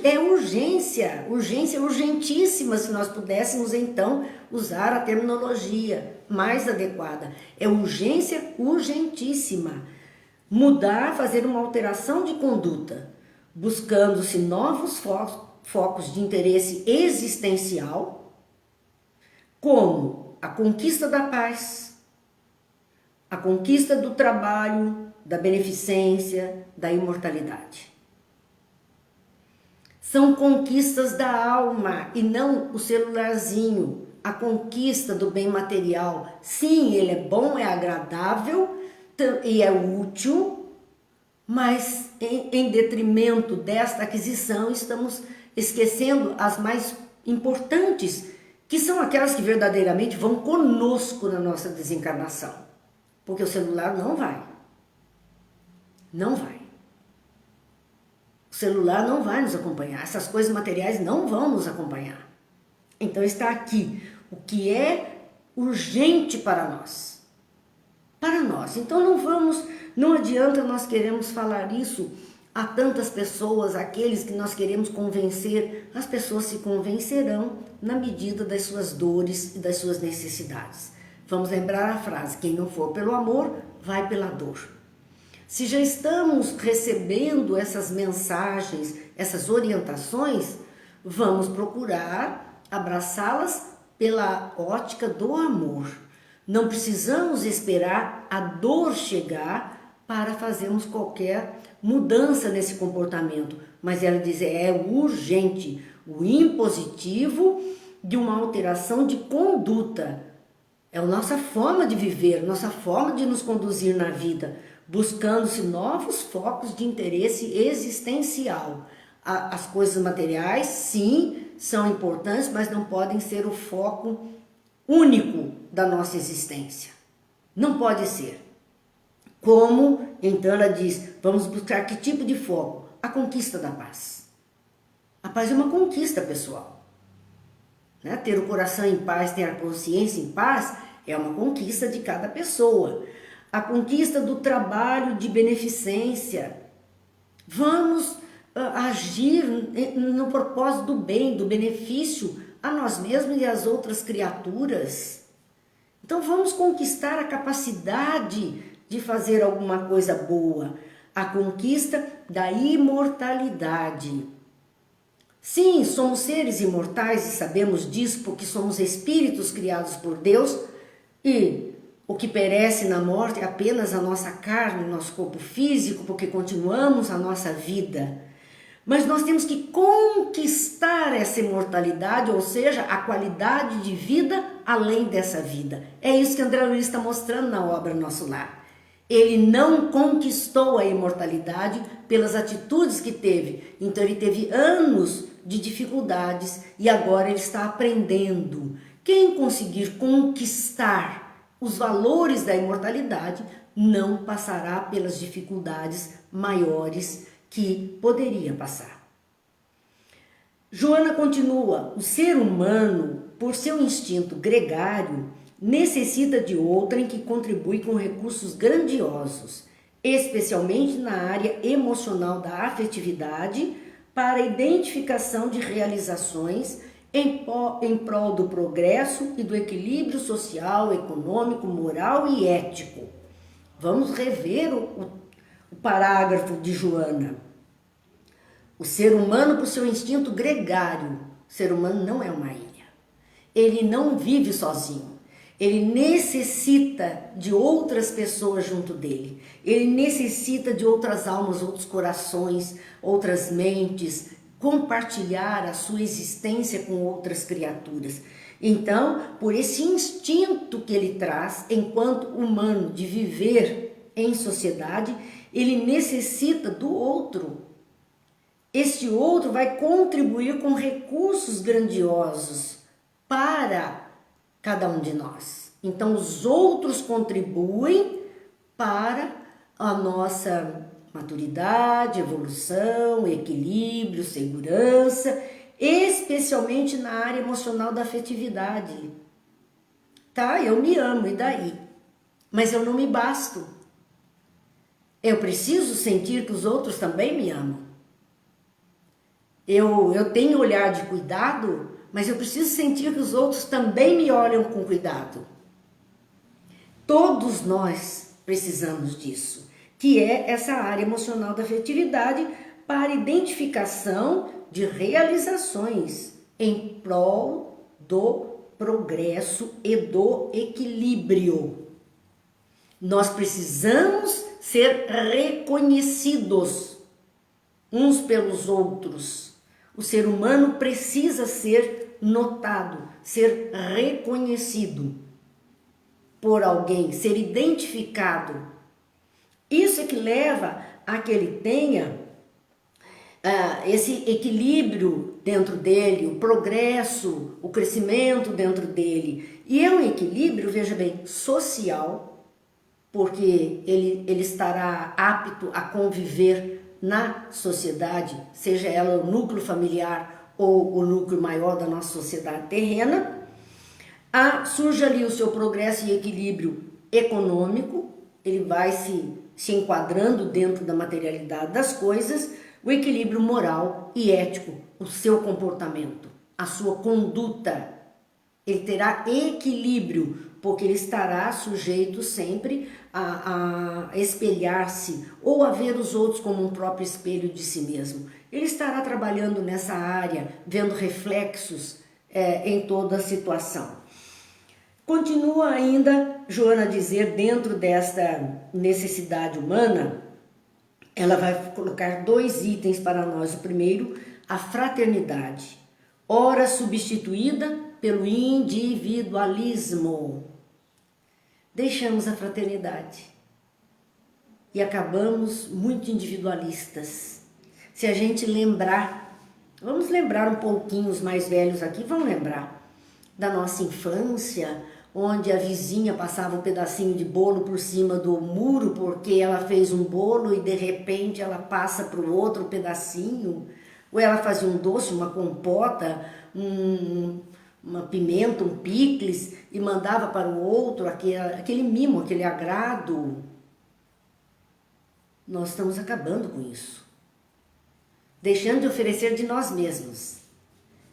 é urgência urgentíssima, se nós pudéssemos então usar a terminologia mais adequada. É urgência urgentíssima. Mudar, fazer uma alteração de conduta, buscando-se novos focos de interesse existencial, como a conquista da paz, a conquista do trabalho, da beneficência, da imortalidade. São conquistas da alma e não o celularzinho, a conquista do bem material. Sim, ele é bom, é agradável e é útil, mas em detrimento desta aquisição estamos esquecendo as mais importantes, que são aquelas que verdadeiramente vão conosco na nossa desencarnação, porque o celular não vai. O celular não vai nos acompanhar, essas coisas materiais não vão nos acompanhar. Então está aqui o que é urgente para nós. Então não adianta nós queremos falar isso a tantas pessoas, aqueles que nós queremos convencer, as pessoas se convencerão na medida das suas dores e das suas necessidades. Vamos lembrar a frase, quem não for pelo amor, vai pela dor. Se já estamos recebendo essas mensagens, essas orientações, vamos procurar abraçá-las pela ótica do amor. Não precisamos esperar a dor chegar para fazermos qualquer mudança nesse comportamento, mas ela diz, é urgente o impositivo de uma alteração de conduta. É a nossa forma de viver, nossa forma de nos conduzir na vida, buscando-se novos focos de interesse existencial. As coisas materiais, sim, são importantes, mas não podem ser o foco único da nossa existência. Não pode ser. Como, então ela diz, vamos buscar que tipo de foco? A conquista da paz. A paz é uma conquista pessoal. Né? Ter o coração em paz, ter a consciência em paz, é uma conquista de cada pessoa. A conquista do trabalho de beneficência. Vamos agir no propósito do bem, do benefício a nós mesmos e às outras criaturas. Então vamos conquistar a capacidade de fazer alguma coisa boa, a conquista da imortalidade. Sim, somos seres imortais e sabemos disso porque somos espíritos criados por Deus e o que perece na morte é apenas a nossa carne, nosso corpo físico, porque continuamos a nossa vida. Mas nós temos que conquistar essa imortalidade, ou seja, a qualidade de vida além dessa vida. É isso que André Luiz está mostrando na obra Nosso Lar. Ele não conquistou a imortalidade pelas atitudes que teve. Então ele teve anos de dificuldades e agora ele está aprendendo. Quem conseguir conquistar os valores da imortalidade não passará pelas dificuldades maiores que poderia passar. Joana continua: o ser humano, por seu instinto gregário, necessita de outrem que contribui com recursos grandiosos, especialmente na área emocional da afetividade, para a identificação de realizações em prol do progresso e do equilíbrio social, econômico, moral e ético. Vamos rever o parágrafo de Joana. O ser humano, por seu instinto gregário, o ser humano não é uma ilha. Ele não vive sozinho. Ele necessita de outras pessoas junto dele. Ele necessita de outras almas, outros corações, outras mentes, compartilhar a sua existência com outras criaturas. Então, por esse instinto que ele traz, enquanto humano, de viver em sociedade, ele necessita do outro. Este outro vai contribuir com recursos grandiosos para cada um de nós. Então, os outros contribuem para a nossa maturidade, evolução, equilíbrio, segurança, especialmente na área emocional da afetividade. Tá? Eu me amo, e daí? Mas eu não me basto. Eu preciso sentir que os outros também me amam. Eu tenho olhar de cuidado, mas eu preciso sentir que os outros também me olham com cuidado. Todos nós precisamos disso, que é essa área emocional da afetividade para identificação de realizações em prol do progresso e do equilíbrio. Nós precisamos ser reconhecidos uns pelos outros. O ser humano precisa ser notado, ser reconhecido por alguém, ser identificado. Isso é que leva a que ele tenha esse equilíbrio dentro dele, o progresso, o crescimento dentro dele. E é um equilíbrio, veja bem, social, porque ele estará apto a conviver na sociedade, seja ela o núcleo familiar ou o núcleo maior da nossa sociedade terrena. Surge ali o seu progresso e equilíbrio econômico, ele vai se enquadrando dentro da materialidade das coisas, o equilíbrio moral e ético, o seu comportamento, a sua conduta. Ele terá equilíbrio, porque ele estará sujeito sempre a espelhar-se ou a ver os outros como um próprio espelho de si mesmo. Ele estará trabalhando nessa área, vendo reflexos em toda a situação. Continua ainda Joana a dizer, dentro desta necessidade humana, ela vai colocar 2 itens para nós. O primeiro, a fraternidade, ora substituída pelo individualismo. Deixamos a fraternidade e acabamos muito individualistas. Se a gente lembrar, vamos lembrar um pouquinho, os mais velhos aqui, vamos lembrar da nossa infância, onde a vizinha passava um pedacinho de bolo por cima do muro porque ela fez um bolo e de repente ela passa para o outro pedacinho, ou ela fazia um doce, uma compota, uma pimenta, um picles e mandava para o outro aquele mimo, aquele agrado. Nós estamos acabando com isso, deixando de oferecer de nós mesmos,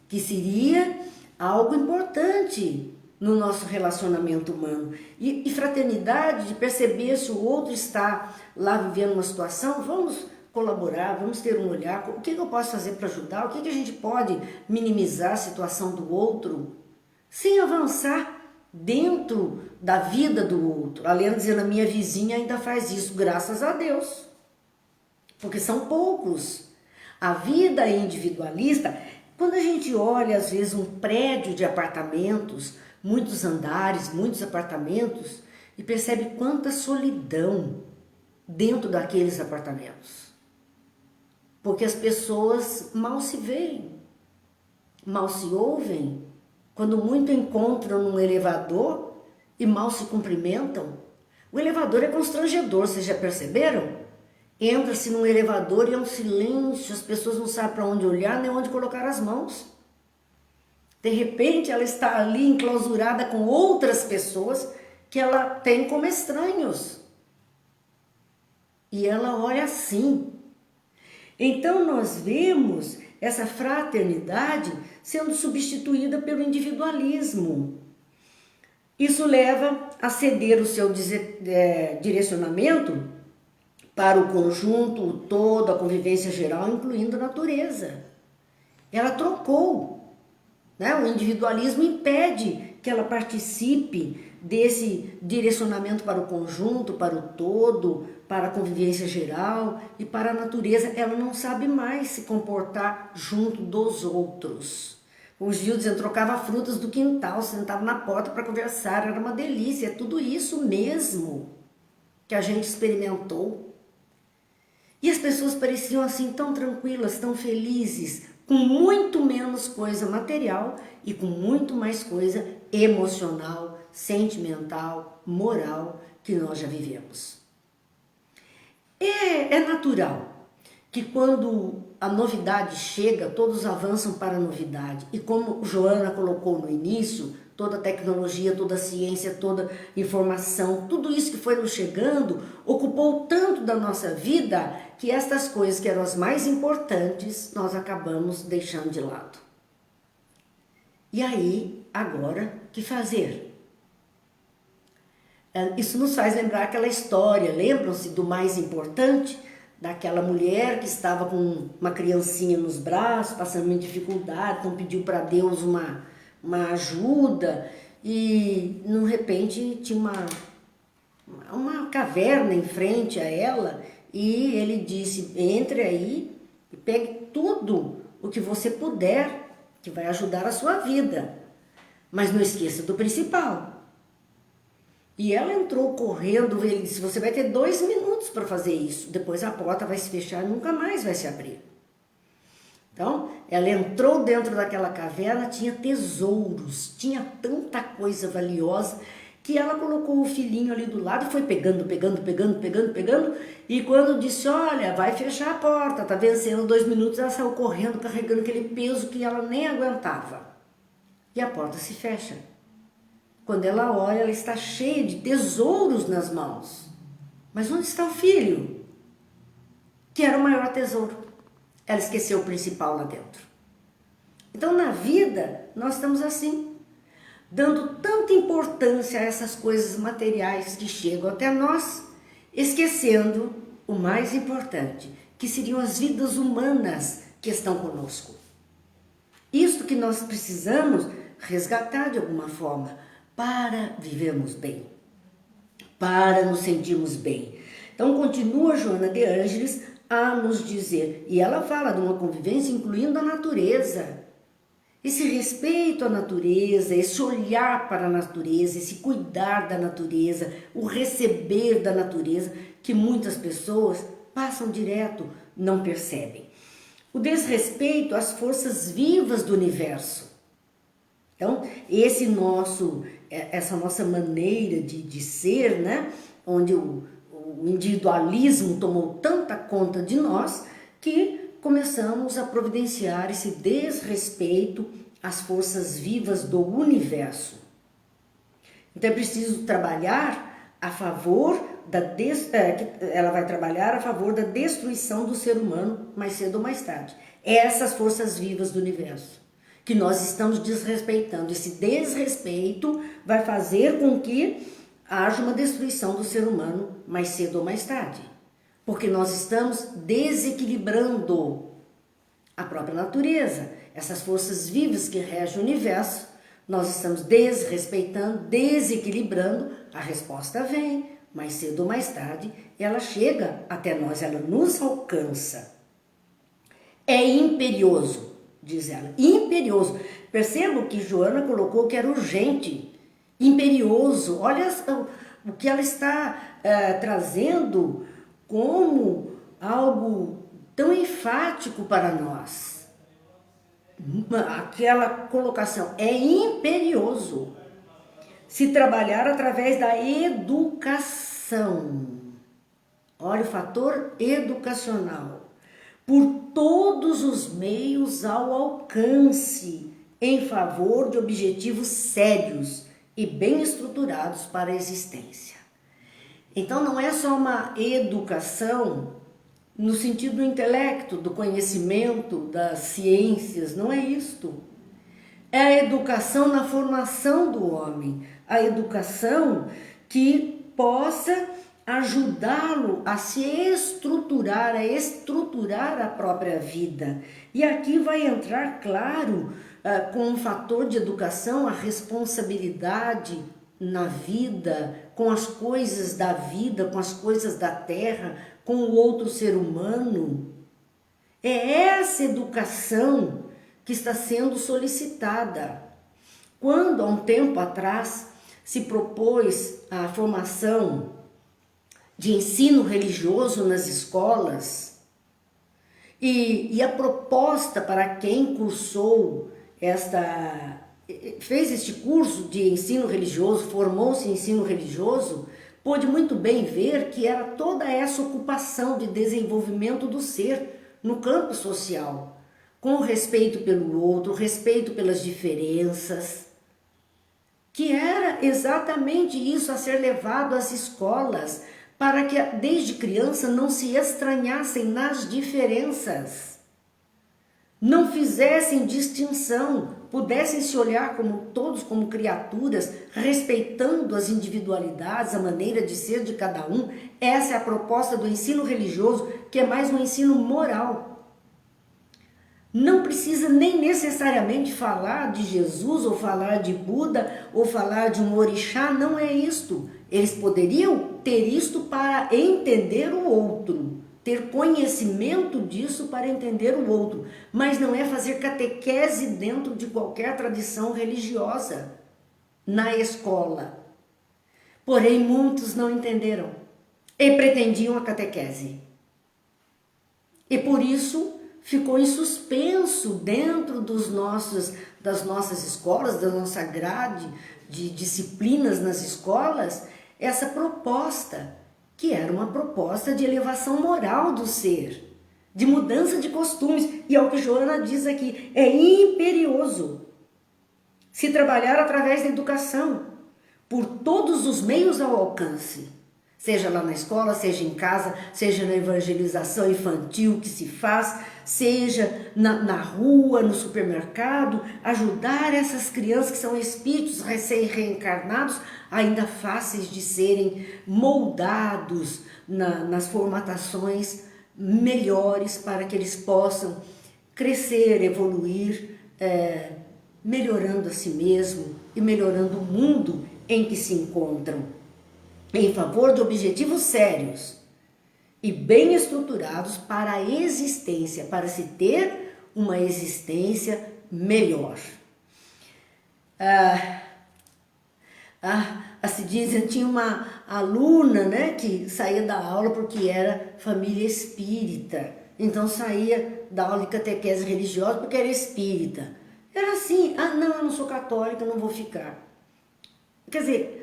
que seria algo importante no nosso relacionamento humano. E fraternidade, de perceber se o outro está lá vivendo uma situação, vamos colaborar, vamos ter um olhar, o que eu posso fazer para ajudar, o que a gente pode minimizar a situação do outro, sem avançar dentro da vida do outro. A Lena dizendo, a minha vizinha ainda faz isso, graças a Deus, porque são poucos. A vida individualista, quando a gente olha às vezes um prédio de apartamentos, muitos andares, muitos apartamentos, e percebe quanta solidão dentro daqueles apartamentos. Porque as pessoas mal se veem, mal se ouvem, quando muito encontram num elevador e mal se cumprimentam. O elevador é constrangedor, vocês já perceberam? Entra-se num elevador e é um silêncio, as pessoas não sabem para onde olhar nem onde colocar as mãos. De repente ela está ali enclausurada com outras pessoas que ela tem como estranhos. E ela olha assim. Então nós vemos essa fraternidade sendo substituída pelo individualismo. Isso leva a ceder o seu direcionamento para o conjunto, o todo, a convivência geral, incluindo a natureza. Ela trocou, né? O individualismo impede que ela participe desse direcionamento para o conjunto, para o todo, para a convivência geral e para a natureza. Ela não sabe mais se comportar junto dos outros. O Gil dizendo, trocava frutas do quintal, sentava na porta para conversar, era uma delícia. É tudo isso mesmo que a gente experimentou. E as pessoas pareciam assim tão tranquilas, tão felizes, com muito menos coisa material e com muito mais coisa emocional, sentimental, moral que nós já vivemos. É natural que quando a novidade chega, todos avançam para a novidade. E como Joana colocou no início, toda a tecnologia, toda a ciência, toda a informação, tudo isso que foi nos chegando, ocupou tanto da nossa vida que estas coisas que eram as mais importantes, nós acabamos deixando de lado. E aí, agora, o que fazer? Isso nos faz lembrar aquela história, lembram-se do mais importante? Daquela mulher que estava com uma criancinha nos braços, passando uma dificuldade, então pediu para Deus uma ajuda e, de repente, tinha uma caverna em frente a ela e ele disse, entre aí e pegue tudo o que você puder, que vai ajudar a sua vida, mas não esqueça do principal. E ela entrou correndo, ele disse, você vai ter 2 minutos para fazer isso, depois a porta vai se fechar e nunca mais vai se abrir. Então, ela entrou dentro daquela caverna, tinha tesouros, tinha tanta coisa valiosa, que ela colocou o filhinho ali do lado e foi pegando, e quando disse, olha, vai fechar a porta, tá vencendo 2 minutos, ela saiu correndo, carregando aquele peso que ela nem aguentava. E a porta se fecha. Quando ela olha, ela está cheia de tesouros nas mãos. Mas onde está o filho? Que era o maior tesouro. Ela esqueceu o principal lá dentro. Então, na vida, nós estamos assim, dando tanta importância a essas coisas materiais que chegam até nós, esquecendo o mais importante, que seriam as vidas humanas que estão conosco. Isto que nós precisamos resgatar de alguma forma, para vivermos bem, para nos sentirmos bem. Então continua Joana de Ângeles a nos dizer, e ela fala de uma convivência incluindo a natureza, esse respeito à natureza, esse olhar para a natureza, esse cuidar da natureza, o receber da natureza, que muitas pessoas passam direto, não percebem. O desrespeito às forças vivas do universo. Então, essa nossa maneira de ser, né? Onde o individualismo tomou tanta conta de nós que começamos a providenciar esse desrespeito às forças vivas do universo. Então é preciso trabalhar a favor ela vai trabalhar a favor da destruição do ser humano mais cedo ou mais tarde. Essas forças vivas do universo que nós estamos desrespeitando. Esse desrespeito vai fazer com que haja uma destruição do ser humano mais cedo ou mais tarde. Porque nós estamos desequilibrando a própria natureza. Essas forças vivas que regem o universo, nós estamos desrespeitando, desequilibrando, a resposta vem, mais cedo ou mais tarde, ela chega até nós, ela nos alcança. é imperioso, diz ela, imperioso. Percebo que Joana colocou que era urgente, imperioso. Olha o que ela está trazendo como algo tão enfático para nós. Aquela colocação é imperioso se trabalhar através da educação. Olha o fator educacional. Por todos os meios ao alcance, em favor de objetivos sérios e bem estruturados para a existência. Então não é só uma educação no sentido do intelecto, do conhecimento, das ciências, não é isto. É a educação na formação do homem, a educação que possa ajudá-lo a se estruturar, a estruturar a própria vida. E aqui vai entrar, claro, com um fator de educação, a responsabilidade na vida, com as coisas da vida, com as coisas da terra, com o outro ser humano. É essa educação que está sendo solicitada. Quando, há um tempo atrás, se propôs a formação de ensino religioso nas escolas, e a proposta para quem fez este curso de ensino religioso, formou-se em ensino religioso, pôde muito bem ver que era toda essa ocupação de desenvolvimento do ser no campo social, com respeito pelo outro, respeito pelas diferenças, que era exatamente isso a ser levado às escolas, para que desde criança não se estranhassem nas diferenças, não fizessem distinção, pudessem se olhar como todos como criaturas, respeitando as individualidades, a maneira de ser de cada um. Essa é a proposta do ensino religioso, que é mais um ensino moral. Não precisa nem necessariamente falar de Jesus, ou falar de Buda, ou falar de um orixá, não é isto. Eles poderiam ter isto para entender o outro, ter conhecimento disso para entender o outro, mas não é fazer catequese dentro de qualquer tradição religiosa na escola. Porém, muitos não entenderam e pretendiam a catequese. E por isso ficou em suspenso dentro das nossas escolas, da nossa grade de disciplinas nas escolas, essa proposta, que era uma proposta de elevação moral do ser, de mudança de costumes, e é o que Joana diz aqui, é imperioso se trabalhar através da educação, por todos os meios ao alcance, seja lá na escola, seja em casa, seja na evangelização infantil que se faz, seja na rua, no supermercado, ajudar essas crianças que são espíritos recém-reencarnados, ainda fáceis de serem moldados nas formatações melhores para que eles possam crescer, evoluir, melhorando a si mesmo e melhorando o mundo em que se encontram, em favor de objetivos sérios e bem estruturados para a existência, para se ter uma existência melhor. Se diz, eu tinha uma aluna, né, que saía da aula porque era família espírita, então saía da aula de catequese religiosa porque era espírita. Era assim, não, eu não sou católica, não vou ficar. Quer dizer,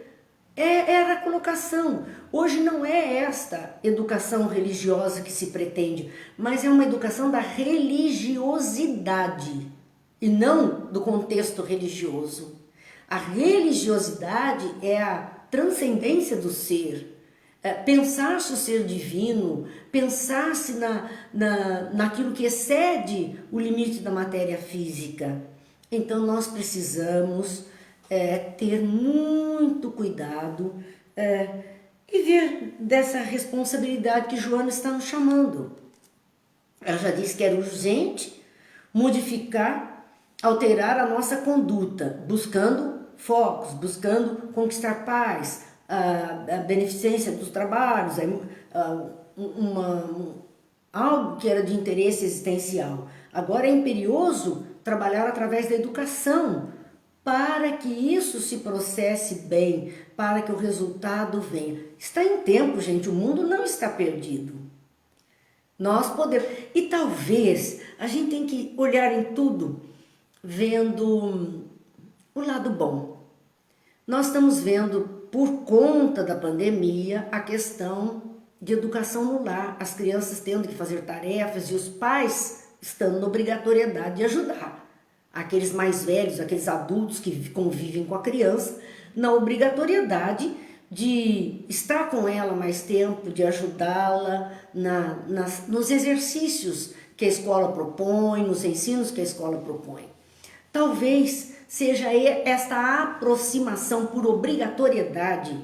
era a colocação. Hoje não é esta educação religiosa que se pretende, mas é uma educação da religiosidade e não do contexto religioso. A religiosidade é a transcendência do ser, pensar-se o ser divino, pensar-se naquilo que excede o limite da matéria física. Então nós precisamos ter muito cuidado e ver dessa responsabilidade que Joana está nos chamando. Ela já disse que era urgente modificar, alterar a nossa conduta, buscando focos, buscando conquistar paz, a beneficência dos trabalhos, algo que era de interesse existencial. Agora é imperioso trabalhar através da educação para que isso se processe bem, para que o resultado venha. Está em tempo, gente, o mundo não está perdido. Nós podemos, e talvez a gente tem que olhar em tudo vendo o lado bom. Nós estamos vendo, por conta da pandemia, a questão de educação no lar, as crianças tendo que fazer tarefas e os pais estando na obrigatoriedade de ajudar aqueles mais velhos, aqueles adultos que convivem com a criança, na obrigatoriedade de estar com ela mais tempo, de ajudá-la nos exercícios que a escola propõe, nos ensinos que a escola propõe. Talvez seja esta aproximação por obrigatoriedade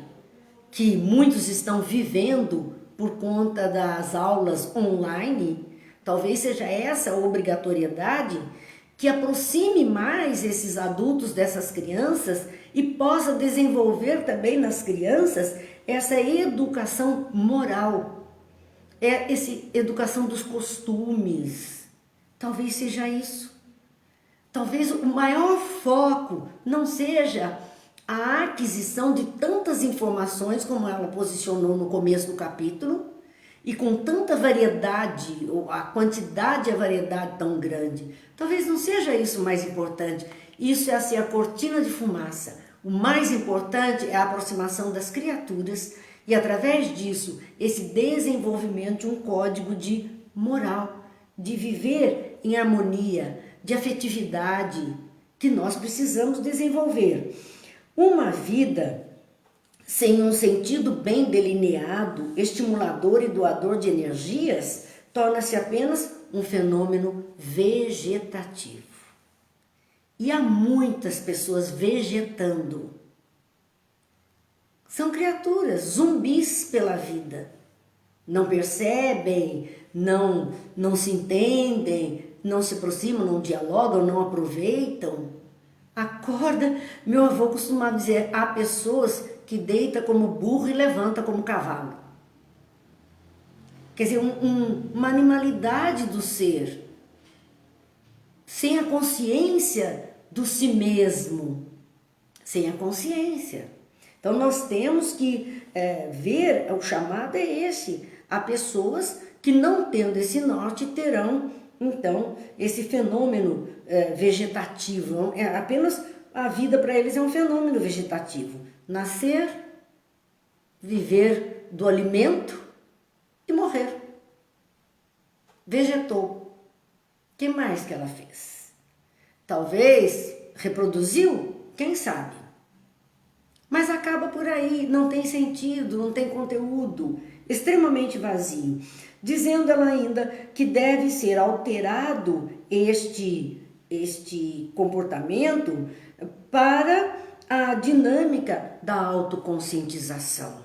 que muitos estão vivendo por conta das aulas online, talvez seja essa obrigatoriedade que aproxime mais esses adultos dessas crianças e possa desenvolver também nas crianças essa educação moral, essa educação dos costumes. Talvez seja isso. Talvez o maior foco não seja a aquisição de tantas informações como ela posicionou no começo do capítulo e com tanta variedade, ou a quantidade e a variedade tão grande. Talvez não seja isso o mais importante. Isso é assim a cortina de fumaça. O mais importante é a aproximação das criaturas e através disso esse desenvolvimento de um código de moral, de viver em harmonia, de afetividade que nós precisamos desenvolver. Uma vida sem um sentido bem delineado, estimulador e doador de energias, torna-se apenas um fenômeno vegetativo. E há muitas pessoas vegetando. São criaturas, zumbis pela vida. Não percebem, não se entendem, não se aproximam, não dialogam, não aproveitam. Acorda, meu avô costumava dizer, há pessoas que deita como burro e levanta como cavalo. Quer dizer, uma animalidade do ser, sem a consciência do si mesmo, sem a consciência. Então nós temos que ver, o chamado é esse, há pessoas que não tendo esse norte terão então esse fenômeno vegetativo, é apenas a vida para eles é um fenômeno vegetativo, nascer, viver do alimento e morrer. Vegetou. O que mais que ela fez? Talvez reproduziu, quem sabe? Mas acaba por aí, não tem sentido, não tem conteúdo, extremamente vazio. Dizendo ela ainda que deve ser alterado este comportamento para a dinâmica da autoconscientização.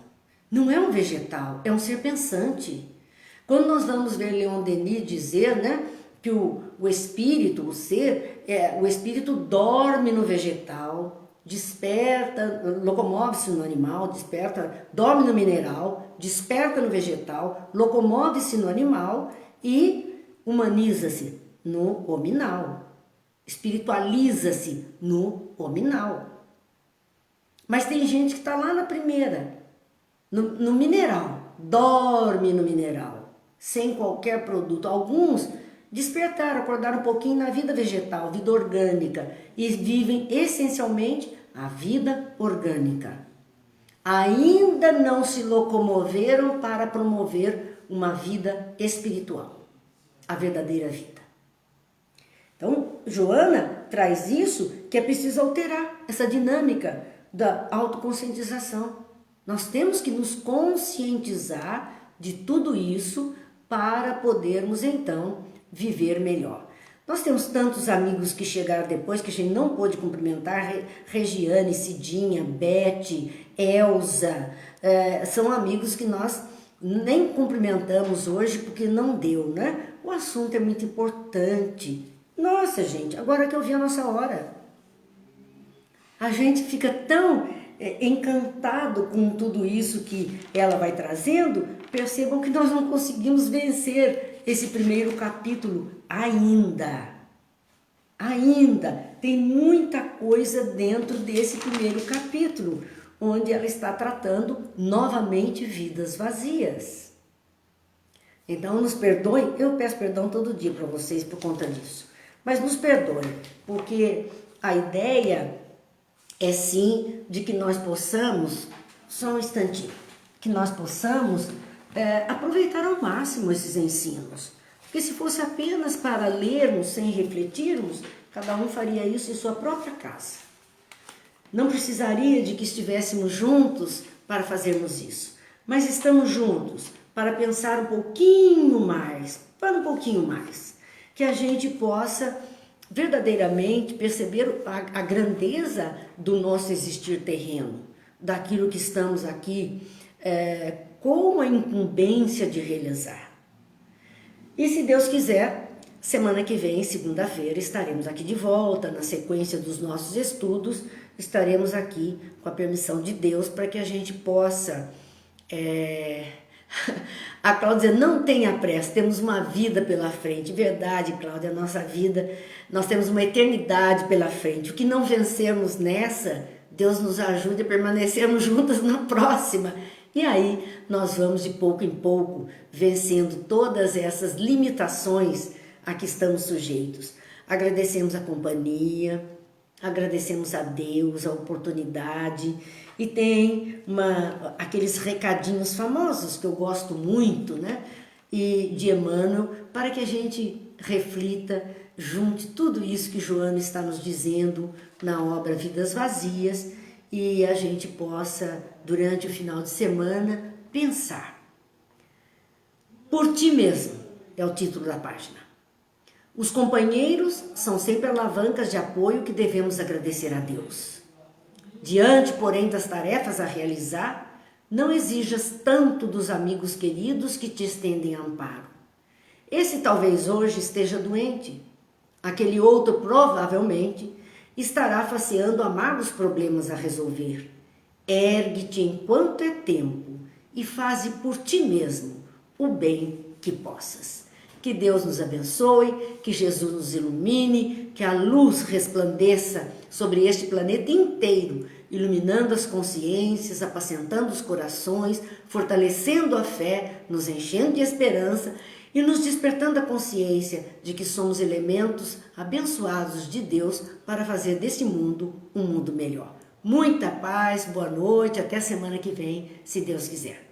Não é um vegetal, é um ser pensante. Quando nós vamos ver Leon Denis dizer, né, que o espírito, o ser, o espírito dorme no vegetal, desperta, locomove-se no animal, desperta, dorme no mineral, desperta no vegetal, locomove-se no animal e humaniza-se no hominal, espiritualiza-se no hominal. Mas tem gente que está lá na primeira, no mineral, dorme no mineral, sem qualquer produto. Alguns despertaram, acordaram um pouquinho na vida vegetal, vida orgânica, e vivem essencialmente a vida orgânica. Ainda não se locomoveram para promover uma vida espiritual, a verdadeira vida. Então, Joana traz isso, que é preciso alterar essa dinâmica da autoconscientização. Nós temos que nos conscientizar de tudo isso para podermos, então, viver melhor. Nós temos tantos amigos que chegaram depois que a gente não pôde cumprimentar, Regiane, Cidinha, Beth, Elza, são amigos que nós nem cumprimentamos hoje porque não deu, né? O assunto é muito importante. Nossa, gente, agora que eu vi a nossa hora. A gente fica tão encantado com tudo isso que ela vai trazendo, percebam que nós não conseguimos vencer esse primeiro capítulo ainda. Ainda tem muita coisa dentro desse primeiro capítulo, onde ela está tratando novamente vidas vazias. Então nos perdoem, eu peço perdão todo dia para vocês por conta disso, mas nos perdoem, porque a ideia é sim de que nós possamos, só um instantinho, que nós possamos aproveitar ao máximo esses ensinos. Porque se fosse apenas para lermos sem refletirmos, cada um faria isso em sua própria casa. Não precisaria de que estivéssemos juntos para fazermos isso. Mas estamos juntos para pensar um pouquinho mais, que a gente possa verdadeiramente perceber a grandeza do nosso existir terreno, daquilo que estamos aqui com a incumbência de realizar. E se Deus quiser, semana que vem, segunda-feira, estaremos aqui de volta, na sequência dos nossos estudos, estaremos aqui com a permissão de Deus para que a gente possa... A Cláudia não tenha pressa, temos uma vida pela frente. Verdade, Cláudia, a nossa vida, nós temos uma eternidade pela frente. O que não vencermos nessa, Deus nos ajude a permanecermos juntas na próxima. E aí nós vamos de pouco em pouco vencendo todas essas limitações a que estamos sujeitos. Agradecemos a companhia, agradecemos a Deus, a oportunidade. E tem aqueles recadinhos famosos que eu gosto muito, né? E de Emmanuel, para que a gente reflita, junte tudo isso que Joana está nos dizendo na obra Vidas Vazias e a gente possa, durante o final de semana, pensar. Por ti mesmo é o título da página. Os companheiros são sempre alavancas de apoio que devemos agradecer a Deus. Diante, porém, das tarefas a realizar, não exijas tanto dos amigos queridos que te estendem amparo. Esse talvez hoje esteja doente, aquele outro provavelmente estará faceando amargos problemas a resolver. Ergue-te enquanto é tempo e faze por ti mesmo o bem que possas. Que Deus nos abençoe, que Jesus nos ilumine, que a luz resplandeça sobre este planeta inteiro, iluminando as consciências, apacentando os corações, fortalecendo a fé, nos enchendo de esperança e nos despertando a consciência de que somos elementos abençoados de Deus para fazer desse mundo um mundo melhor. Muita paz, boa noite, até semana que vem, se Deus quiser.